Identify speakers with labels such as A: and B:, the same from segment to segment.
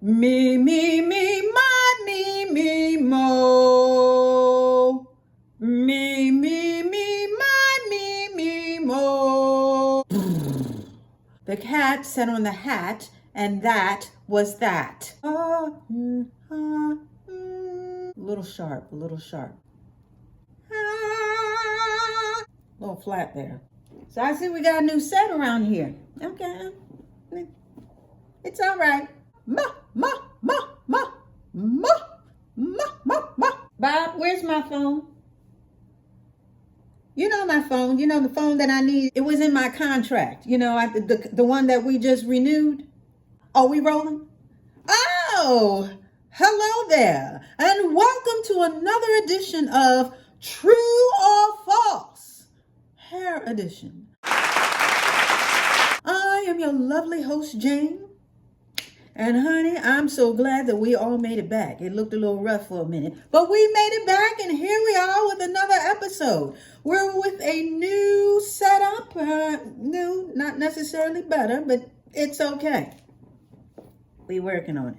A: Me, me, mo. Me, mo. The cat sat on the hat, and that was that. A little sharp, a little sharp. A little flat there. So I see we got a new set around here. Okay. It's all right. Ma. Bob, where's my phone? You know my phone. You know the phone that I need. It was in my contract. You know, the one that we just renewed. Are we rolling? Oh, hello there. And welcome to another edition of True or False Hair Edition. I am your lovely host, Jane. And honey, I'm so glad that we all made it back. It looked a little rough for a minute, but we made it back, and here we are with another episode. We're with a new setup. New, not necessarily better, but it's okay. We're working on it.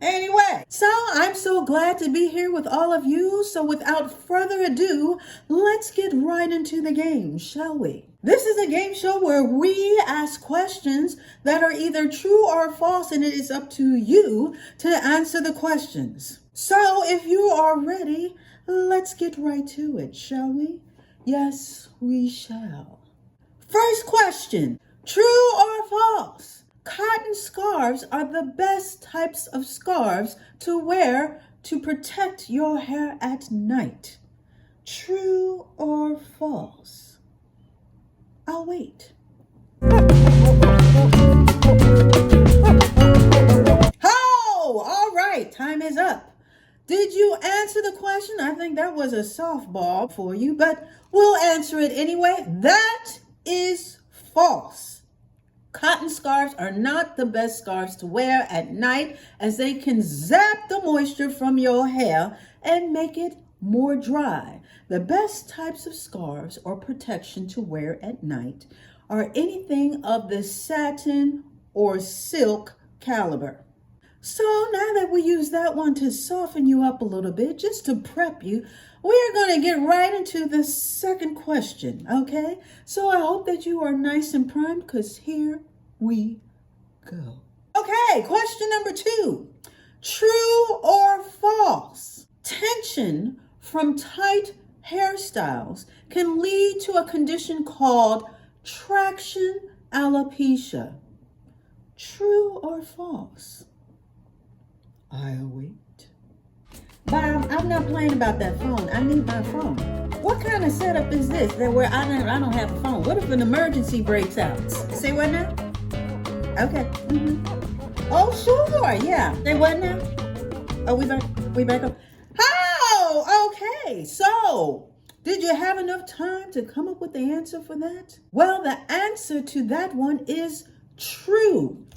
A: Anyway, so I'm so glad to be here with all of you. So without further ado, let's get right into the game, shall we? This is a game show where we ask questions that are either true or false, and it is up to you to answer the questions. So if you are ready, let's get right to it, shall we? Yes, we shall. First question, true or false? Cotton scarves are the best types of scarves to wear to protect your hair at night. True or false? I'll wait. Oh, all right, time is up. Did you answer the question? I think that was a softball for you, but we'll answer it anyway. That is false. Cotton scarves are not the best scarves to wear at night, as they can zap the moisture from your hair and make it more dry. The best types of scarves or protection to wear at night are anything of the satin or silk caliber. So now that we use that one to soften you up a little bit, just to prep you, we're going to get right into the second question, okay? So I hope that you are nice and primed, because here we go. Okay, question number 2. True or false? Tension from tight hairstyles can lead to a condition called traction alopecia. True or false? I'll wait. Bob, I'm not playing about that phone. I need my phone. What kind of setup is this that where I don't have a phone? What if an emergency breaks out? Say what now? Okay. Oh, sure. Yeah. Say what now? Oh, we back up. Oh, okay. So, did you have enough time to come up with the answer for that? Well, the answer to that one is true.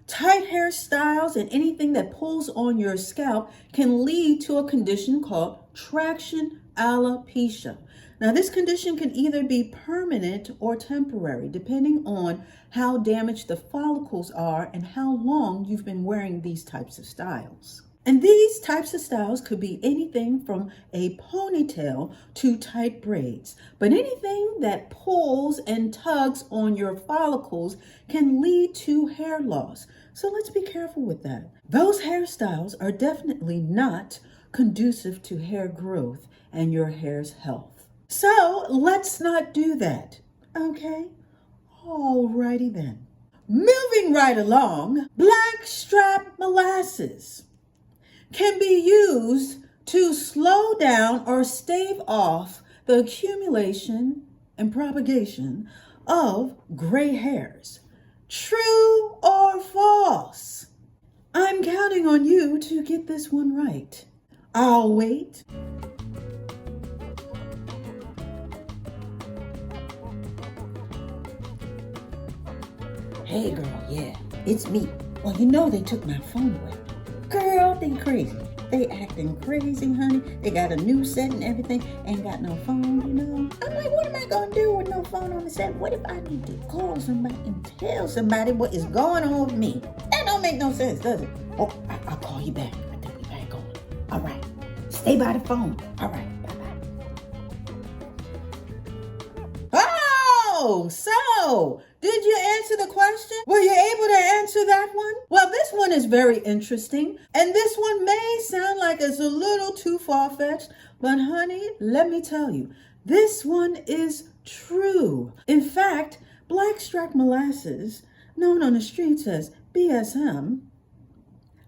A: Tight hairstyles and anything that pulls on your scalp can lead to a condition called traction alopecia. Now, this condition can either be permanent or temporary, depending on how damaged the follicles are and how long you've been wearing these types of styles. And these types of styles could be anything from a ponytail to tight braids. But anything that pulls and tugs on your follicles can lead to hair loss. So let's be careful with that. Those hairstyles are definitely not conducive to hair growth and your hair's health. So let's not do that, okay? Alrighty then. Moving right along, blackstrap molasses can be used to slow down or stave off the accumulation and propagation of gray hairs. True or false? I'm counting on you to get this one right. I'll wait. Hey girl, yeah, it's me. Well, you know they took my phone away. Girl, they crazy. They acting crazy, honey. They got a new set and everything. Ain't got no phone, you know. I'm like, what am I gonna do with no phone on the set? What if I need to call somebody and tell somebody what is going on with me? That don't make no sense, does it? Oh, I'll call you back. I think we're back on. All right. Stay by the phone. All right. Bye-bye. Oh, so did you answer the question? Were you able to answer that one? Well, this one is very interesting. And this one may sound like it's a little too far-fetched. But honey, let me tell you, this one is true. In fact, blackstrap molasses, known on the streets as BSM,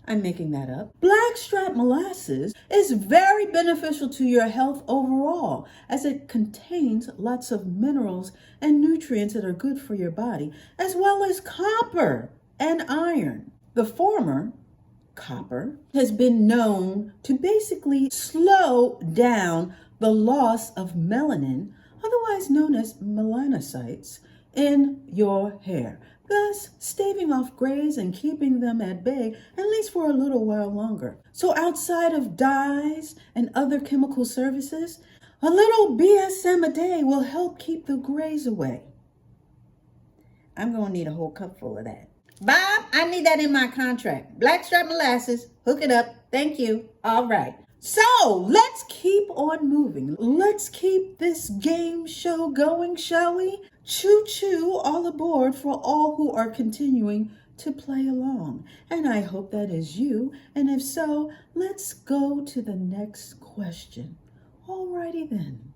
A: I'm making that up. Blackstrap molasses is very beneficial to your health overall, as it contains lots of minerals and nutrients that are good for your body, as well as copper and iron. The former, copper, has been known to basically slow down the loss of melanin, otherwise known as melanocytes, in your hair, thus staving off grays and keeping them at bay at least for a little while longer. So outside of dyes and other chemical services, a little BSM a day will help keep the grays away. I'm going to need a whole cup full of that. Bob, I need that in my contract. Blackstrap molasses, hook it up. Thank you. All right. So let's keep on moving. Let's keep this game show going, shall we? Choo-choo, all aboard for all who are continuing to play along. And I hope that is you. And if so, let's go to the next question. Alrighty then.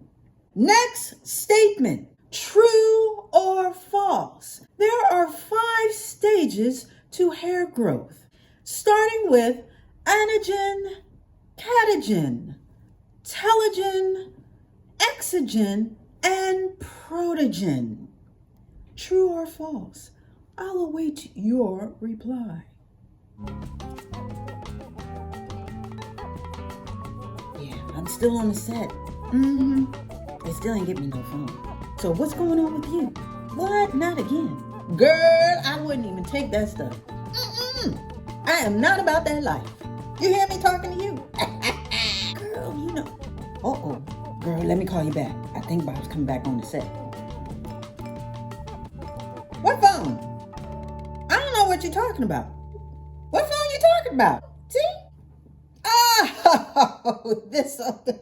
A: Next statement. True or false? There are 5 stages to hair growth, starting with anagen, catagen, telogen, exogen, and protogen. True or false? I'll await your reply. Yeah, I'm still on the set. They still ain't get me no phone. So what's going on with you? What? Not again. Girl, I wouldn't even take that stuff. I am not about that life. You hear me talking to you? Girl, you know. Uh-oh. Girl, let me call you back. I think Bob's coming back on the set. What phone? I don't know what you're talking about. What phone you talking about? See? Oh, this other.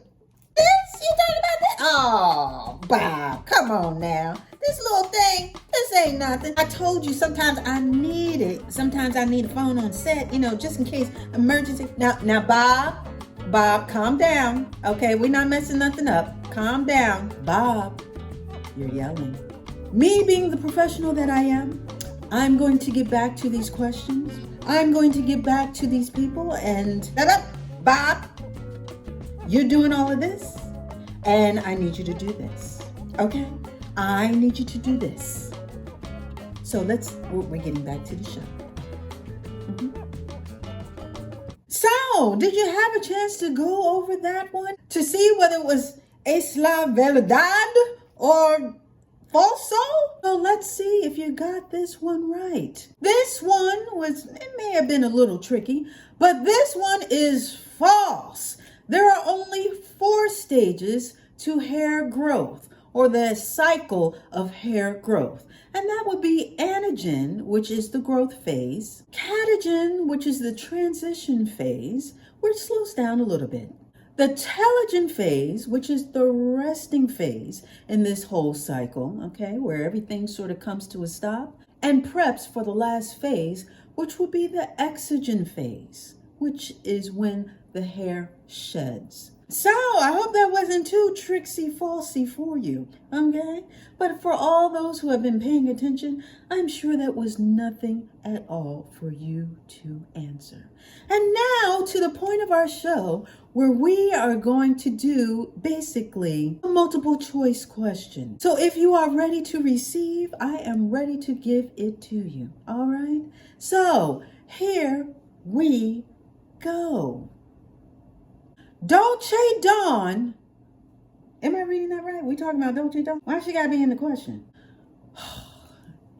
A: This? You talking about this? Oh, Bob, come on now. This little thing, this ain't nothing. I told you sometimes I need it. Sometimes I need a phone on set, just in case emergency. Now, Bob, calm down. Okay, we're not messing nothing up. Calm down. Bob, you're yelling. Me being the professional that I am, I'm going to get back to these questions. I'm going to get back to these people and Bob, you're doing all of this and I need you to do this. Okay? I need you to do this. So we're getting back to the show. So, did you have a chance to go over that one to see whether it was es la verdad or falso? So let's see if you got this one right. This one it may have been a little tricky, but this one is false. There are only 4 stages to hair growth, or the cycle of hair growth. And that would be anagen, which is the growth phase, catagen, which is the transition phase, which slows down a little bit, the telogen phase, which is the resting phase in this whole cycle, okay, where everything sort of comes to a stop, and preps for the last phase, which would be the exogen phase, which is when the hair sheds. So, I hope that wasn't too tricksy-falsy for you, okay? But for all those who have been paying attention, I'm sure that was nothing at all for you to answer. And now to the point of our show where we are going to do basically a multiple choice question. So if you are ready to receive, I am ready to give it to you, all right? So, here we go. Dolce Dawn. Am I reading that right? We talking about Dolce Dawn? Why she gotta be in the question?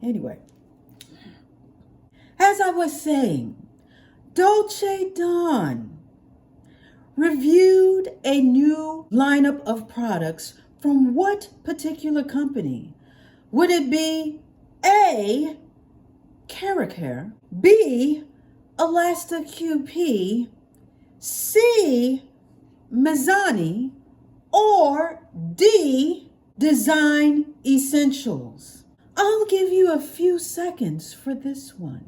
A: Anyway, as I was saying, Dolce Dawn reviewed a new lineup of products from what particular company? Would it be A, Cara, B, Elastic QP, C, Mizani, or D, Design Essentials? I'll give you a few seconds for this one.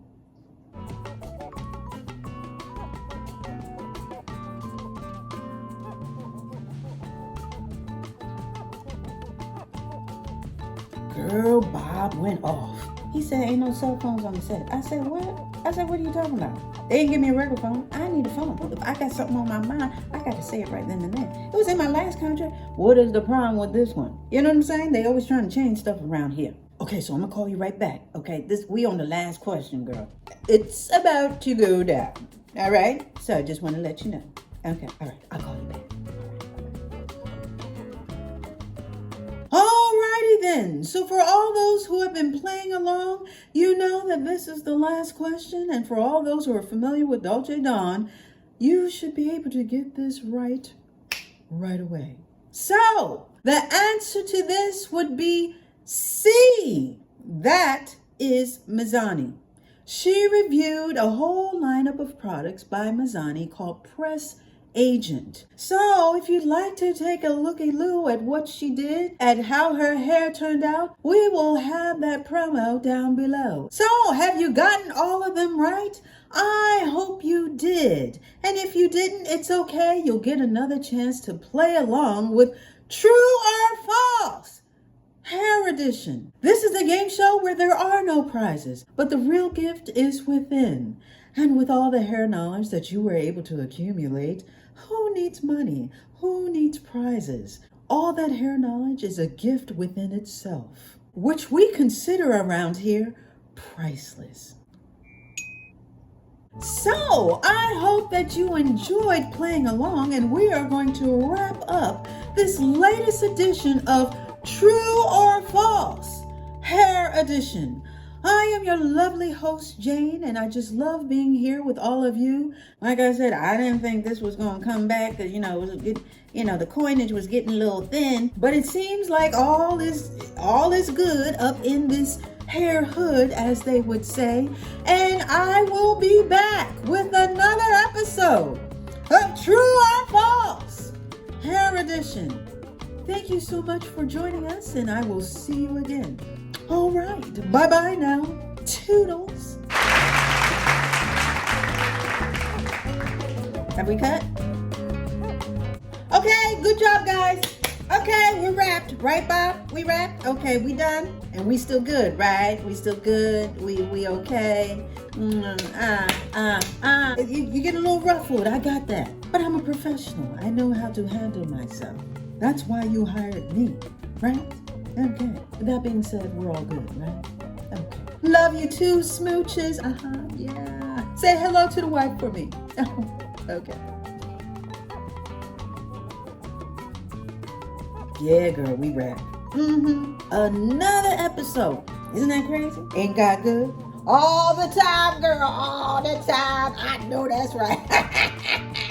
A: Girl, Bob went off. He said, ain't no cell phones on the set. I said, what? I said, what are you talking about? They didn't give me a regular phone. I need a phone. If I got something on my mind, I got to say it right then and there. It was in my last contract. What is the problem with this one? You know what I'm saying? They always trying to change stuff around here. Okay, so I'm going to call you right back. Okay, we on the last question, girl. It's about to go down. All right? So I just want to let you know. Okay, all right. I'll call you back. Alrighty then. So for all those who have been playing along, you know that this is the last question. And for all those who are familiar with Dolce Dawn, you should be able to get this right away. So the answer to this would be C. That is Mizani. She reviewed a whole lineup of products by Mizani called Press Agent. So if you'd like to take a looky-loo at what she did, at how her hair turned out, we will have that promo down below. So have you gotten all of them right? I hope you did. And if you didn't, it's okay. You'll get another chance to play along with True or False Hair Edition. This is a game show where there are no prizes, but the real gift is within. And with all the hair knowledge that you were able to accumulate, who needs money? Who needs prizes? All that hair knowledge is a gift within itself, which we consider around here priceless. So I hope that you enjoyed playing along, and we are going to wrap up this latest edition of True or False Hair Edition. I am your lovely host, Jane, and I just love being here with all of you. Like I said, I didn't think this was going to come back because, it was the coinage was getting a little thin, but it seems like all is good up in this hair hood, as they would say. And I will be back with another episode of True or False Hair Edition. Thank you so much for joining us, and I will see you again. All right, bye-bye now. Toodles. Have we cut? Okay, good job, guys. Okay, we're wrapped. Right, Bob? We wrapped? Okay, we done? And we still good, right? We still good? We okay? You get a little ruffled. I got that. But I'm a professional. I know how to handle myself. That's why you hired me, right? Okay. With that being said, we're all good, right? Okay. Love you too, smooches. Yeah. Say hello to the wife for me. Okay. Yeah, girl, we wrapped. Another episode. Isn't that crazy? Ain't God good? All the time, girl. All the time. I know that's right.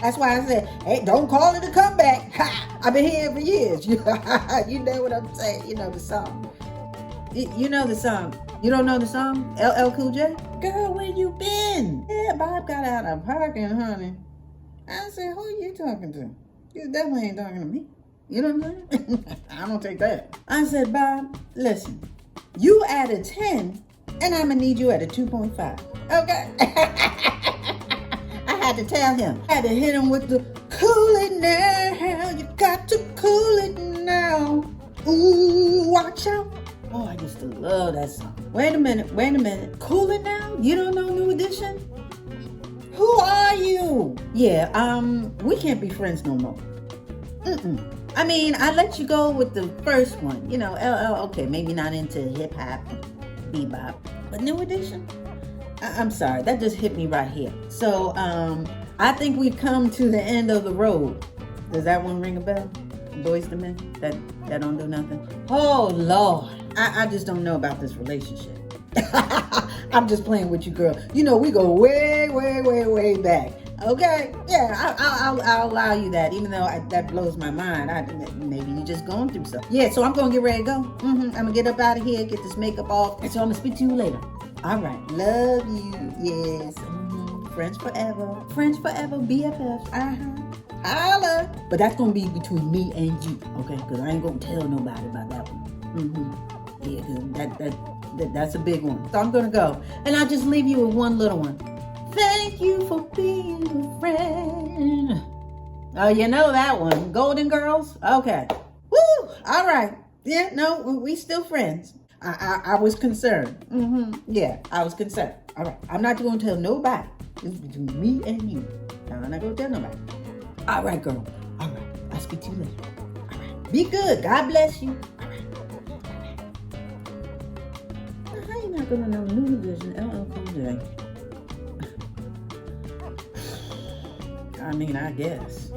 A: That's why I said, hey, don't call it a comeback. I've been here for years. You know what I'm saying? You know the song. You know the song. You don't know the song? LL Cool J? Girl, where you been? Yeah, Bob got out of parking, honey. I said, who are you talking to? You definitely ain't talking to me. You know what I'm saying? I don't take that. I said, Bob, listen, you at a 10, and I'm going to need you at a 2.5. Okay? I had to tell him. I had to hit him with the cool it now. You got to cool it now. Ooh, watch out. Oh, I used to love that song. Wait a minute. Cool it now? You don't know New Edition? Who are you? Yeah, we can't be friends no more. I mean, I let you go with the first one. You know, LL, okay, maybe not into hip-hop, bebop. But New Edition? I'm sorry, that just hit me right here. So, I think we've come to the end of the road. Does that one ring a bell? Boys to Men? That don't do nothing? Oh, Lord. I just don't know about this relationship. I'm just playing with you, girl. You know, we go way, way, way, way back. Okay? Yeah, I'll allow you that, even though that blows my mind. Maybe you're just going through something. Yeah, so I'm going to get ready to go. I'm going to get up out of here, get this makeup off. And so I'm going to speak to you later. All right. Love you. Yes. Friends forever. Friends forever, BFFs. Holla. But that's gonna be between me and you, okay? Because I ain't gonna tell nobody about that one. Yeah, 'cause that's a big one. So I'm gonna go. And I'll just leave you with one little one. Thank you for being a friend. Oh, you know that one. Golden Girls? Okay. Woo! All right. Yeah, no, we still friends. I was concerned. Yeah, I was concerned. All right. I'm not going to tell nobody. It's between me and you. I'm not going to tell nobody. All right, girl. All right. I'll speak to you later. All right. Be good. God bless you. All right. How you not going to know New Edition LL Cool J? I mean, I guess.